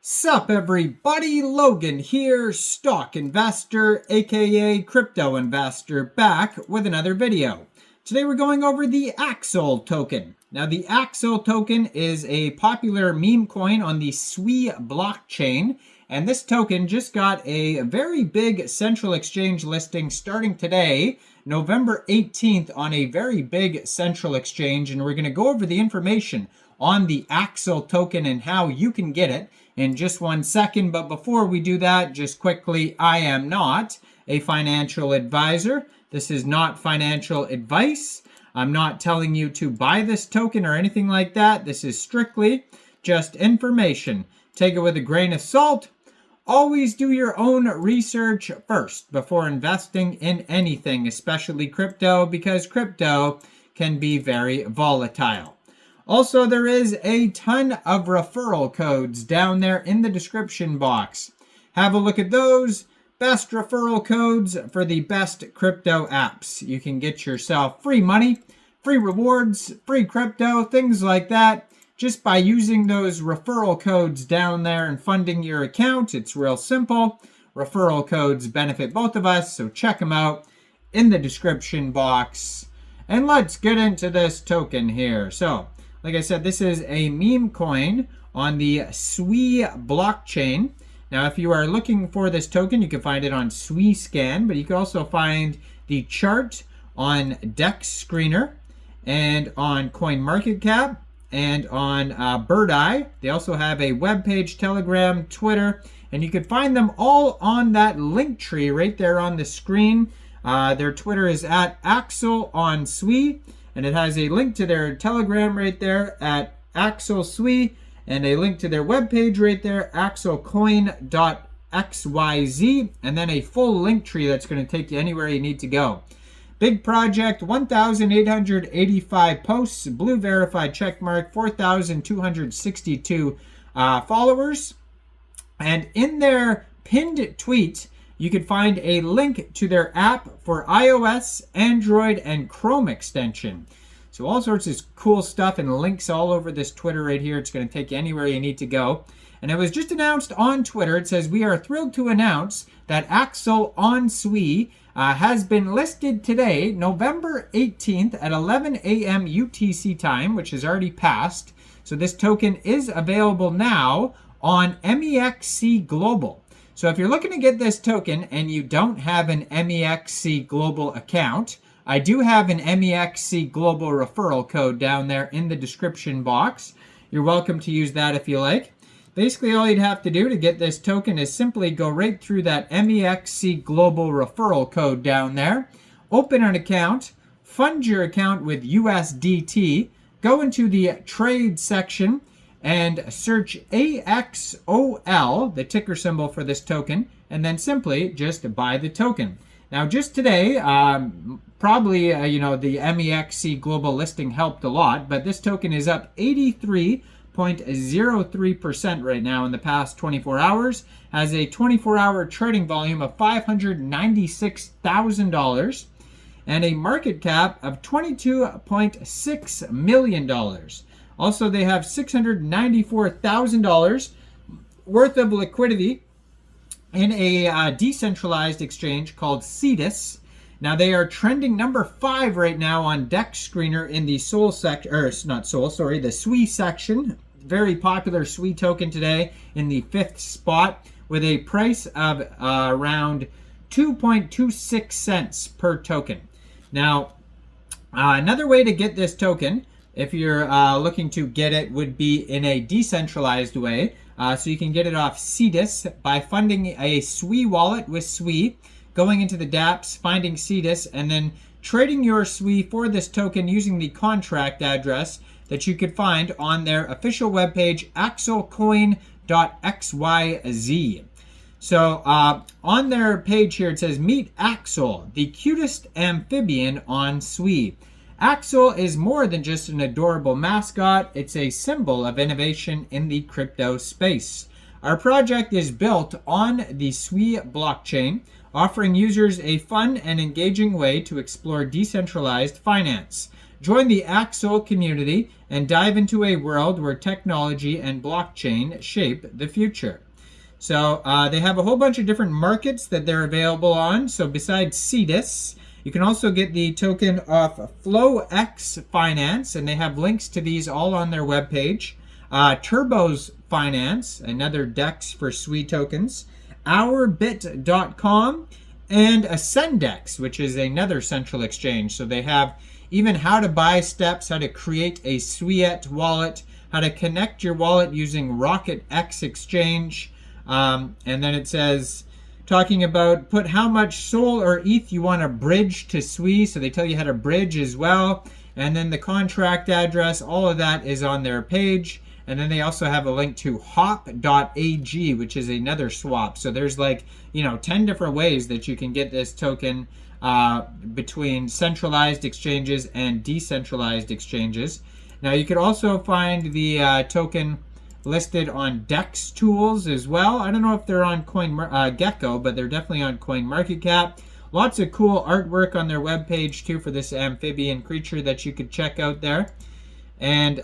Sup everybody, Logan here, stock investor, aka crypto investor, back with another video. Today we're going over the AXOL token. Now the AXOL token is a popular meme coin on the SUI blockchain, and this token just got a very big central exchange listing starting today, November 18th, on a very big central exchange, and we're going to go over the information on the AXOL token and how you can get it in just 1 second. But before we do that, just quickly, I am not a financial advisor. This is not financial advice. I'm not telling you to buy this token or anything like that. This is strictly just information. Take it with a grain of salt. Always do your own research first before investing in anything, especially crypto, because crypto can be very volatile. Also, there is a ton of referral codes down there in the description box. Have a look at those. Best referral codes for the best crypto apps. You can get yourself free money, free rewards, free crypto, things like that, just by using those referral codes down there and funding your account. It's real simple. Referral codes benefit both of us, so check them out in the description box. And let's get into this token here. So, like I said, this is a meme coin on the SUI blockchain. Now, if you are looking for this token, you can find it on SUI Scan, but you can also find the chart on Dex Screener and on CoinMarketCap and on Bird Eye. They also have a webpage, Telegram, Twitter, and you can find them all on that link tree right there on the screen. Their Twitter is at AXOL on SUI. And it has a link to their Telegram right there at AXOL SUI, and a link to their webpage right there, axolcoin.xyz, and then a full link tree that's going to take you anywhere you need to go. Big project, 1,885 posts, blue verified checkmark, 4,262 followers. And in their pinned tweet, you can find a link to their app for iOS, Android, and Chrome extension. So all sorts of cool stuff and links all over this Twitter right here. It's going to take you anywhere you need to go. And it was just announced on Twitter. It says, "We are thrilled to announce that AXOL on SUI has been listed today, November 18th at 11 a.m. UTC time," which has already passed. So this token is available now on MEXC Global. So if you're looking to get this token and you don't have an MEXC Global account, I do have an MEXC Global referral code down there in the description box. You're welcome to use that if you like. Basically, all you'd have to do to get this token is simply go right through that MEXC Global referral code down there, open an account, fund your account with USDT, go into the trade section, and search AXOL, the ticker symbol for this token, and then simply just buy the token. Now, just today, probably, the MEXC global listing helped a lot, but this token is up 83.03% right now in the past 24 hours, has a 24-hour trading volume of $596,000, and a market cap of $22.6 million. Also, they have $694,000 worth of liquidity in a decentralized exchange called CETUS. Now, they are trending number 5 right now on Dex Screener in the the SUI section. Very popular SUI token today in the 5th spot with a price of around 2.26 cents per token. Now, another way to get this token, if you're looking to get it, would be in a decentralized way. So you can get it off CETUS by funding a SUI wallet with SUI, going into the dApps, finding CETUS, and then trading your SUI for this token using the contract address that you could find on their official webpage, axolcoin.xyz. So on their page here, it says, "Meet AXOL, the cutest amphibian on SUI." AXOL is more than just an adorable mascot. It's a symbol of innovation in the crypto space. Our project is built on the SUI blockchain, offering users a fun and engaging way to explore decentralized finance. Join the AXOL community and dive into a world where technology and blockchain shape the future. So they have a whole bunch of different markets that they're available on. So besides CETUS, you can also get the token off FlowX Finance, and they have links to these all on their webpage. TURBOS Finance, another DEX for SUI tokens. OurBit.com, and Ascendex, which is another central exchange. So they have even how to buy steps, how to create a SUI wallet, how to connect your wallet using RocketX exchange. And then it says, talking about put how much SOL or ETH you want to bridge to SUI. So they tell you how to bridge as well. And then the contract address, all of that is on their page. And then they also have a link to HOP.AG, which is another swap. So there's 10 different ways that you can get this token between centralized exchanges and decentralized exchanges. Now you could also find the token listed on DEX tools as well. I don't know if they're on CoinGecko, but they're definitely on CoinMarketCap. Lots of cool artwork on their webpage too for this amphibian creature that you could check out there. And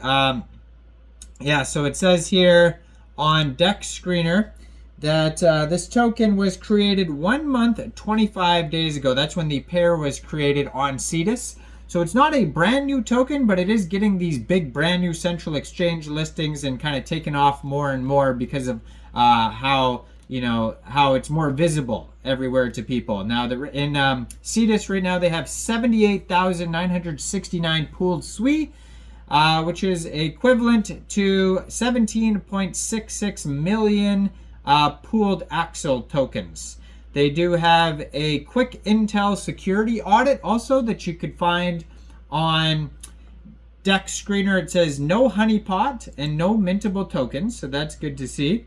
yeah, so it says here on DEX Screener that this token was created 1 month, 25 days ago. That's when the pair was created on CETUS. So it's not a brand new token, but it is getting these big brand new central exchange listings and kind of taking off more and more because of how it's more visible everywhere to people. Now in CETUS right now they have 78,969 pooled SUI. Which is equivalent to 17.66 million pooled AXOL tokens. They do have a quick intel security audit also that you could find on DEX Screener. It says no honeypot and no mintable tokens, so that's good to see.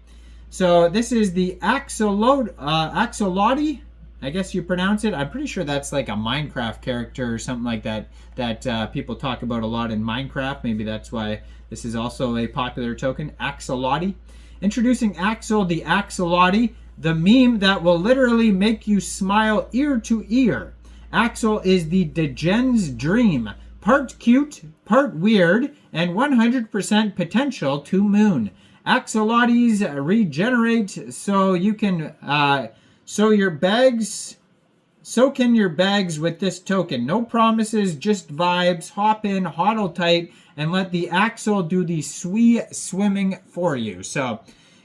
So this is the AXOLOTL, I guess you pronounce it. I'm pretty sure that's like a Minecraft character or something like that people talk about a lot in Minecraft. Maybe that's why this is also a popular token. AXOLOTL. Introducing AXOL, the AXOLOTL, the meme that will literally make you smile ear to ear. AXOL is the degen's dream. Part cute, part weird, and 100% potential to moon. AXOLOTLs regenerate so you can... So can your bags with this token. No promises, just vibes. Hop in, hodl tight, and let the AXOL do the SUI swimming for you. So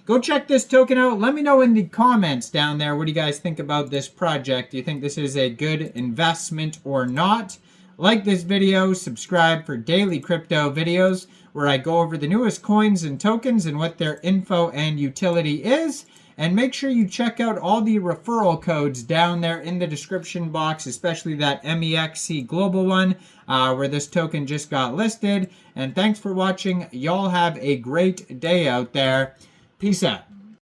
go check this token out. Let me know in the comments down there, what do you guys think about this project? Do you think this is a good investment or not? Like this video, subscribe for daily crypto videos where I go over the newest coins and tokens and what their info and utility is. And make sure you check out all the referral codes down there in the description box, especially that MEXC global one where this token just got listed. And thanks for watching. Y'all have a great day out there. Peace out.